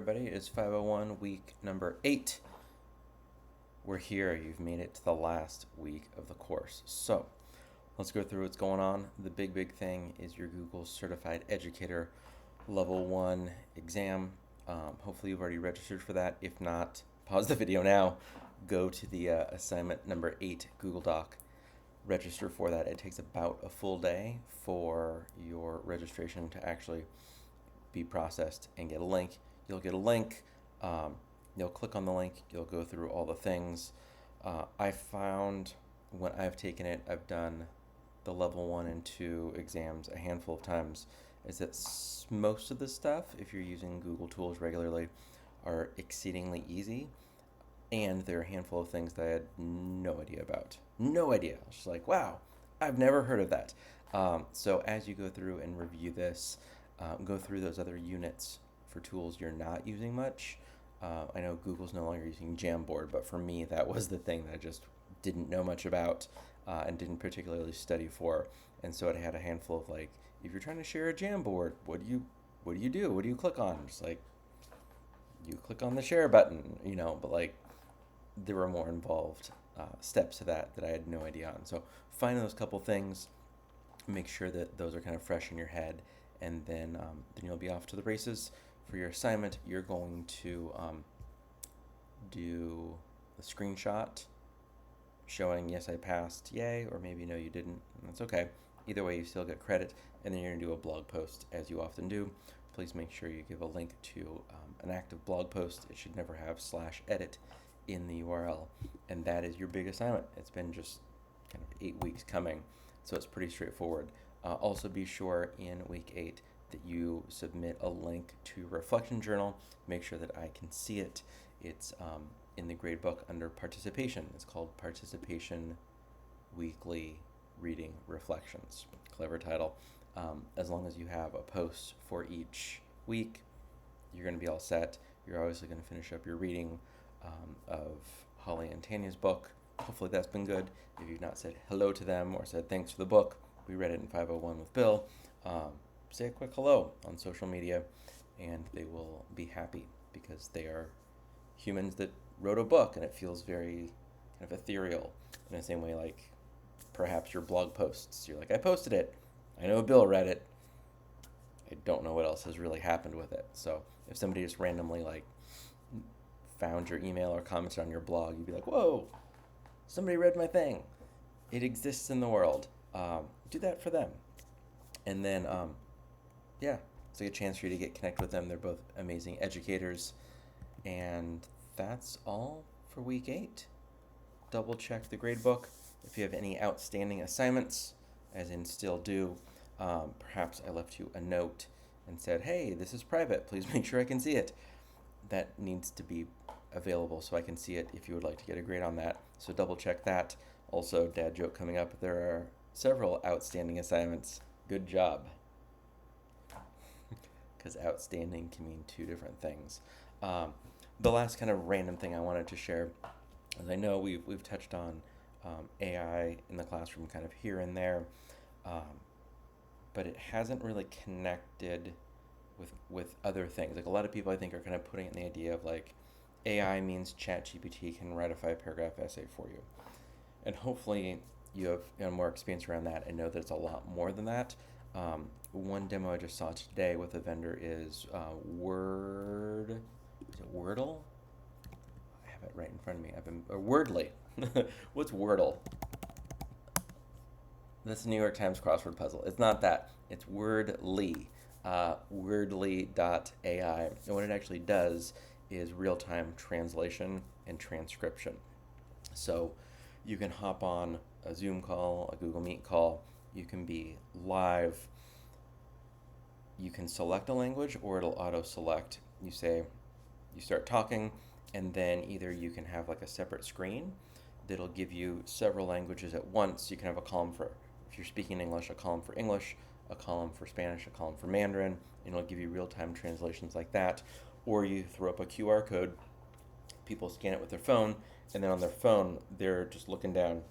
Everybody, it's 501 week number 8. We're here. You've made it to the last week of the course. So let's go through what's going on. The big thing is your Google Certified Educator Level 1 exam. Hopefully you've already registered for that. If not, pause the video now. Go to the assignment number 8 Google Doc. Register for that. It takes about a full day for your registration to actually be processed and get a link. You'll get a link. You'll click on the link. You'll go through all the things. I found when I've taken it, I've done the level 1 and 2 exams a handful of times, is that most of the stuff, if you're using Google tools regularly, are exceedingly easy. And there are a handful of things that I had no idea about. No idea. I was just like, wow, I've never heard of that. So as you go through and review this, go through those other units for tools you're not using much. I know Google's no longer using Jamboard, but for me, that was the thing that I just didn't know much about and didn't particularly study for. And so I had a handful of like, if you're trying to share a Jamboard, what do you do? What do you click on? Just like, you click on the share button, but like there were more involved steps to that I had no idea on. So find those couple things, make sure that those are kind of fresh in your head, and then you'll be off to the races. For your assignment, you're going to do a screenshot showing, yes, I passed, yay, or maybe no, you didn't. That's okay. Either way, you still get credit, and then you're going to do a blog post, as you often do. Please make sure you give a link to an active blog post. It should never have /edit in the URL, and that is your big assignment. It's been just kind of 8 weeks coming, so it's pretty straightforward. Also, be sure in week 8 that you submit a link to your reflection journal. Make sure that I can see it. It's in the gradebook under participation. It's called Participation Weekly Reading Reflections. Clever title. As long as you have a post for each week, you're going to be all set. You're obviously going to finish up your reading of Holly and Tanya's book. Hopefully that's been good. If you've not said hello to them or said thanks for the book, we read it in 501 with Bill. Say a quick hello on social media, and they will be happy because they are humans that wrote a book, and it feels very kind of ethereal in the same way like perhaps your blog posts. You're like, I posted it. I know Bill read it. I don't know what else has really happened with it. So if somebody just randomly like found your email or commented on your blog, you'd be like, whoa, somebody read my thing. It exists in the world. Do that for them. And then, yeah, it's like a chance for you to get connected with them. They're both amazing educators. And that's all for week 8. Double check the gradebook. If you have any outstanding assignments, as in still do, perhaps I left you a note and said, hey, this is private. Please make sure I can see it. That needs to be available so I can see it if you would like to get a grade on that. So double check that. Also, dad joke coming up, there are several outstanding assignments. Good job. Because outstanding can mean 2 different things. The last kind of random thing I wanted to share, as I know we've touched on AI in the classroom kind of here and there, but it hasn't really connected with other things. Like a lot of people I think are kind of putting it in the idea of like AI means ChatGPT can write a 5-paragraph essay for you. And hopefully you have more experience around that and know that it's a lot more than that. One demo I just saw today with a vendor is Word. Is it Wordle? I have it right in front of me. Wordly. What's Wordle? That's the New York Times crossword puzzle. It's not that. It's Wordly. Wordly.ai. And what it actually does is real-time translation and transcription. So you can hop on a Zoom call, a Google Meet call. You can be live. You can select a language or it'll auto-select. You start talking, and then either you can have like a separate screen that'll give you several languages at once. You can have a column for, if you're speaking English, a column for English, a column for Spanish, a column for Mandarin, and it'll give you real-time translations like that. Or you throw up a QR code, people scan it with their phone, and then on their phone, they're just looking down,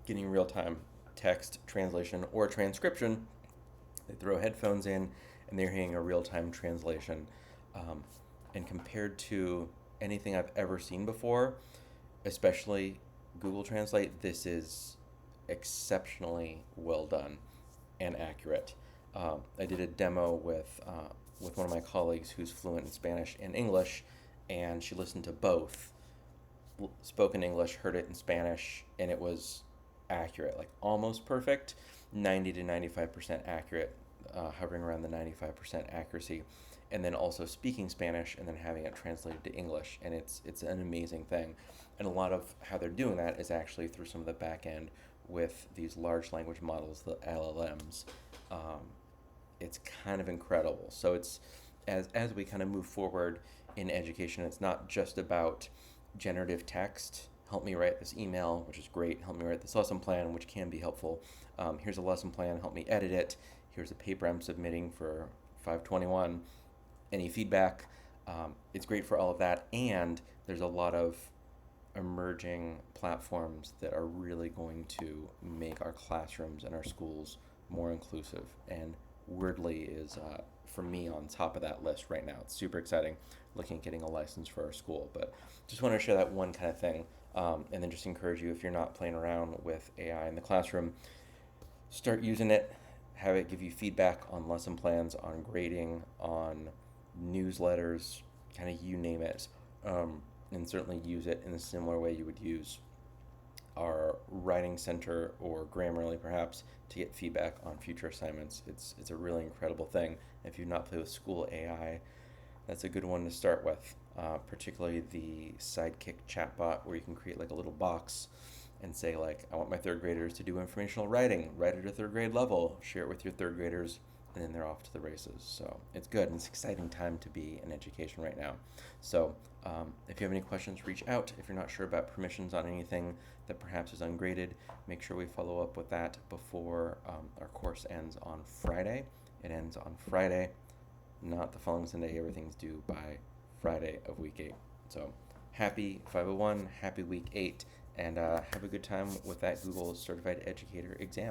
getting real-time text translation or transcription. They throw headphones in, and they're hearing a real-time translation. and compared to anything I've ever seen before, especially Google Translate, this is exceptionally well done and accurate. I did a demo with one of my colleagues who's fluent in Spanish and English, and she listened to both, spoke in English, heard it in Spanish, and it was accurate, like almost perfect, 90 to 95% accurate, hovering around the 95% accuracy, and then also speaking Spanish and then having it translated to English, and it's an amazing thing. And a lot of how they're doing that is actually through some of the back end with these large language models, the LLMs. Um, it's kind of incredible. So it's as we kind of move forward in education, it's not just about generative text. Help me write this email, which is great. Help me write this lesson plan, which can be helpful. Here's a lesson plan. Help me edit it. Here's a paper I'm submitting for 521. Any feedback? It's great for all of that. And there's a lot of emerging platforms that are really going to make our classrooms and our schools more inclusive. And Wordly is, for me, on top of that list right now. It's super exciting looking at getting a license for our school. But just want to share that one kind of thing. And then just encourage you, if you're not playing around with AI in the classroom, start using it. Have it give you feedback on lesson plans, on grading, on newsletters, kind of you name it. And certainly use it in a similar way you would use our writing center or Grammarly perhaps to get feedback on future assignments. It's a really incredible thing. If you've not played with school AI, that's a good one to start with. Particularly the Sidekick chatbot, where you can create like a little box and say like, I want my third graders to do informational writing, write at a third grade level, share it with your third graders, and then they're off to the races. So it's good, and it's an exciting time to be in education right now. So if you have any questions, reach out. If you're not sure about permissions on anything that perhaps is ungraded, make sure we follow up with that before our course ends on Friday. It ends on Friday, not the following Sunday. Everything's due by Friday of week 8. So happy 501, happy week 8, and have a good time with that Google Certified Educator exam.